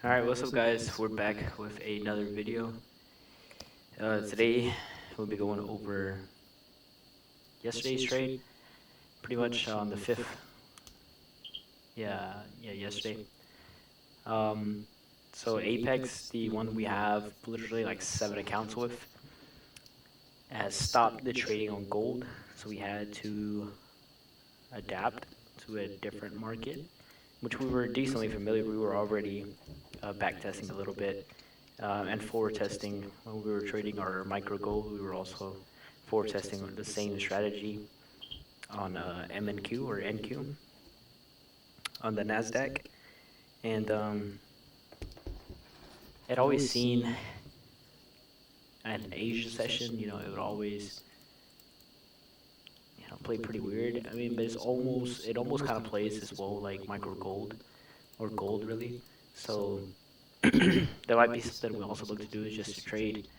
Alright, what's up guys? We're back with another video. Today we'll be going over yesterday's trade, pretty much on the 5th. Yeah, yesterday. Um, so Apex, the one we have literally like 7 accounts with, has stopped the trading on gold, so we had to adapt to a different market, which we were decently familiar. We were already backtesting a little bit. And forward testing when we were trading our micro gold. We were also forward testing the same strategy on MNQ or NQ on the Nasdaq, and it always seen an Asia session. It would always play pretty weird. I mean, but it almost kind of plays as well like micro gold or gold really. So there might be something we also look to do is just to trade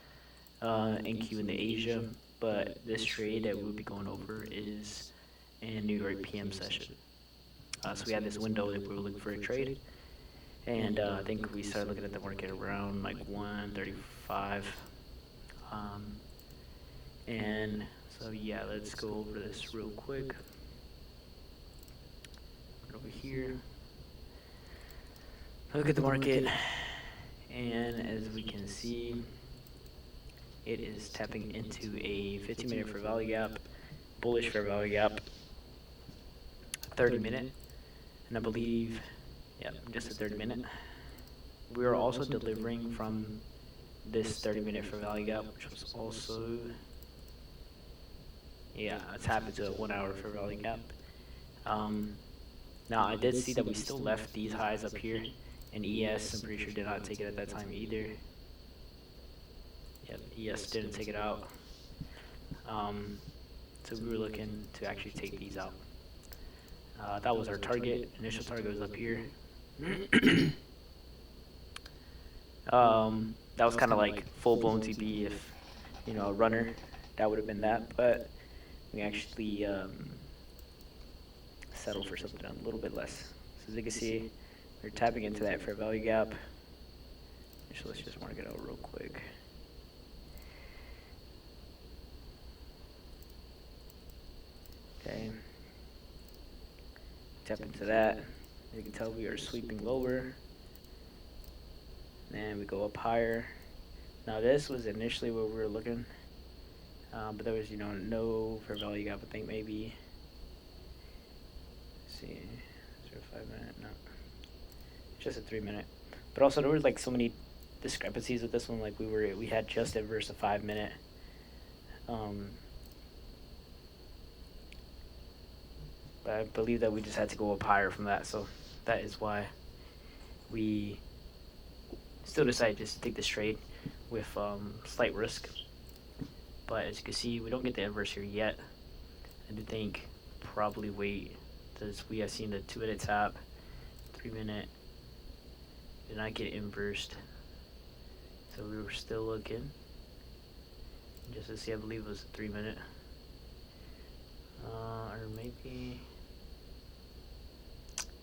NQ in the Asia, but this trade that we'll be going over is in New York PM session. So we had this window that we were looking for a trade, and I think we started looking at the market around like 135. And so yeah, let's go over this real quick. Right over here, look at the market, and as we can see, it is tapping into a 15-minute fair value gap, bullish fair value gap, 30-minute, and I believe, yeah, just a 30-minute. We are also delivering from this 30-minute fair value gap, which was also, yeah, a tap into a 1-hour fair value gap. Now, I did see that we still left these highs up here, and ES, I'm pretty sure, did not take it at that time either. Yep, ES didn't take it out. So we were looking to actually take these out. That was our target. Initial target was up here. That was kind of like full-blown TB. If a runner, that would have been that, but we actually settled for something a little bit less. So as you can see, we're tapping into that fair value gap. So let's just mark it out real quick. Okay, tap into that. As you can tell, we are sweeping lower, and we go up higher. Now this was initially where we were looking, but there was no fair value gap. I think maybe, let's see, 0.5 minute, no, just a 3-minute. But also there were like so many discrepancies with this one. Like we had just it versus a 5-minute. But I believe that we just had to go up higher from that, so that is why we still decided just to take this trade with slight risk. But as you can see, we don't get the inverse here yet. I do think probably wait, because we have seen the 2-minute tap, 3-minute did not get inversed, so we were still looking just to see. I believe it was a 3-minute, or maybe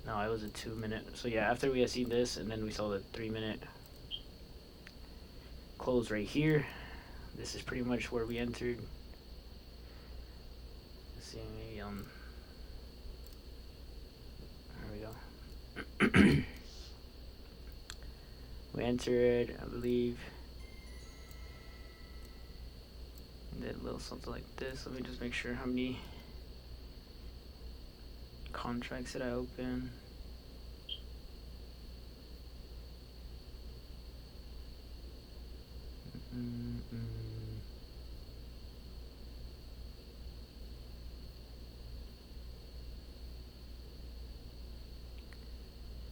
no, it was a 2-minute. So yeah, after we had seen this, and then we saw the 3-minute close right here, this is pretty much where we entered. Let's see, maybe there we go. We entered, I believe, and did a little something like this. Let me just make sure how many contracts did I open.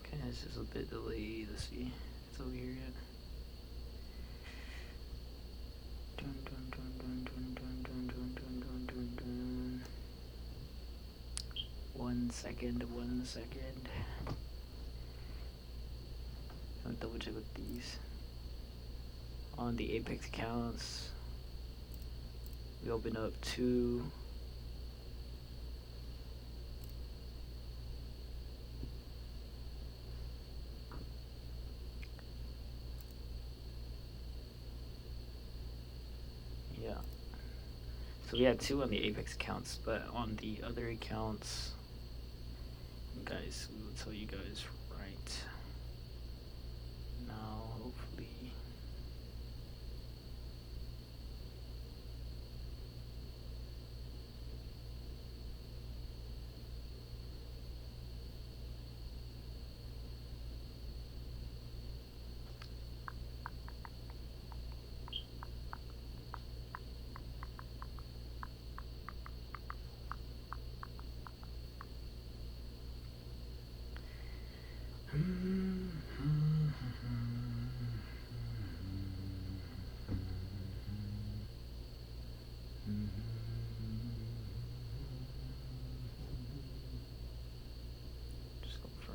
Okay, this is a bit delayed. Let's see, it's over here yet. Dun, dun, dun, dun, dun, dun, dun, dun, dun, dun, dun. 1 second, 1 second. I'll double check with these. On the Apex accounts, we open up 2. So we had 2 on the Apex accounts, but on the other accounts, guys, we will tell you guys right now, hopefully. Just go for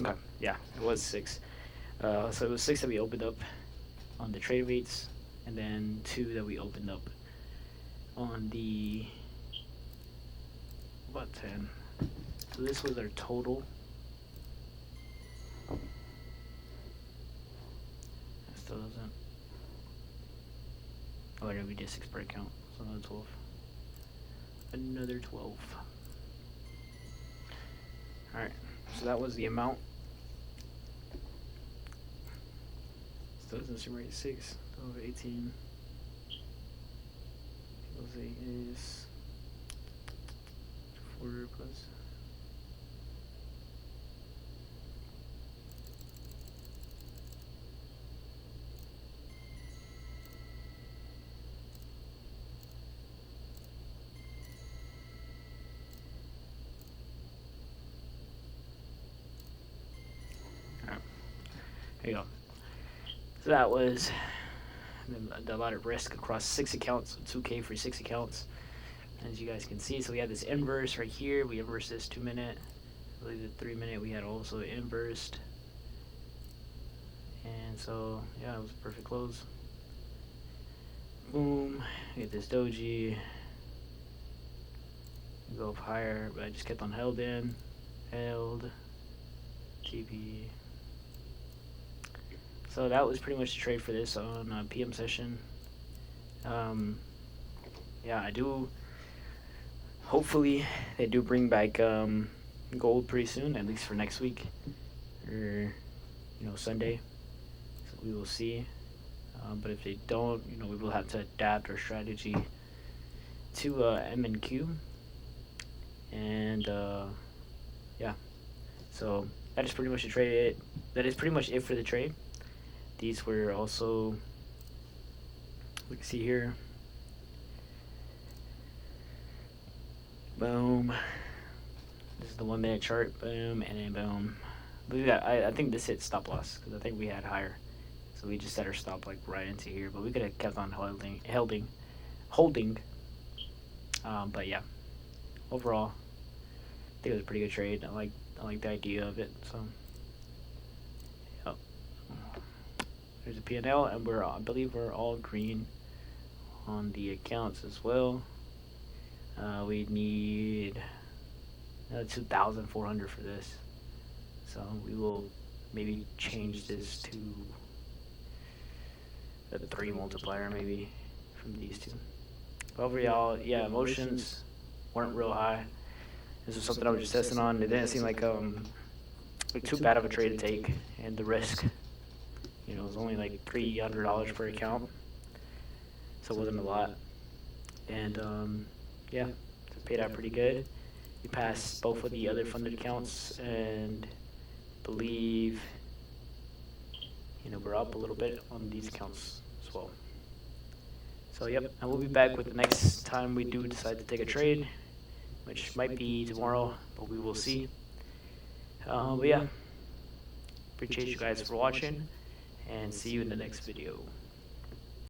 okay, yeah, it was 6. So it was 6 that we opened up on the trade weights, and then 2 that we opened up on the about 10. So this was our total. That still doesn't. Oh, yeah, we did 6 per account, so another 12. Another 12. Alright, so that was the amount. Still doesn't seem right. 6 over 18. Equals 8 is 4 plus. There you go. So that was the amount of risk across 6 accounts, so 2K for 6 accounts, as you guys can see. So we had this inverse right here. We inversed this 2 minute. I believe the 3 minute we had also inversed. And so, yeah, it was a perfect close. Boom. We get this doji. Go up higher, but I just kept on held. TP. So that was pretty much the trade for this on PM session. Yeah, I do. Hopefully, they do bring back gold pretty soon, at least for next week, or Sunday. So we will see. But if they don't, we will have to adapt our strategy to M and Q. And yeah, so that is pretty much the trade. That is pretty much it for the trade. These were also, we can see here. Boom. This is the 1 minute chart. Boom, and then boom. We got. I think this hit stop loss because I think we had higher, so we just set our stop like right into here. But we could have kept on holding. But yeah, overall, I think it was a pretty good trade. I like the idea of it. So, yep. There's a P&L, and I believe we're all green on the accounts as well. We need 2,400 for this. So we will maybe change this to a 3 multiplier maybe from these 2. But overall, yeah, emotions weren't real high. This was something I was just testing on. It didn't seem like too bad of a trade to take, and the risk, it was only like $300 per account, so it wasn't a lot. And yeah, it paid out pretty good. We passed both of the other funded accounts, and believe we're up a little bit on these accounts as well. So yep, and we'll be back with the next time we do decide to take a trade, which might be tomorrow, but we will see. But yeah, appreciate you guys for watching, and see you in the next video.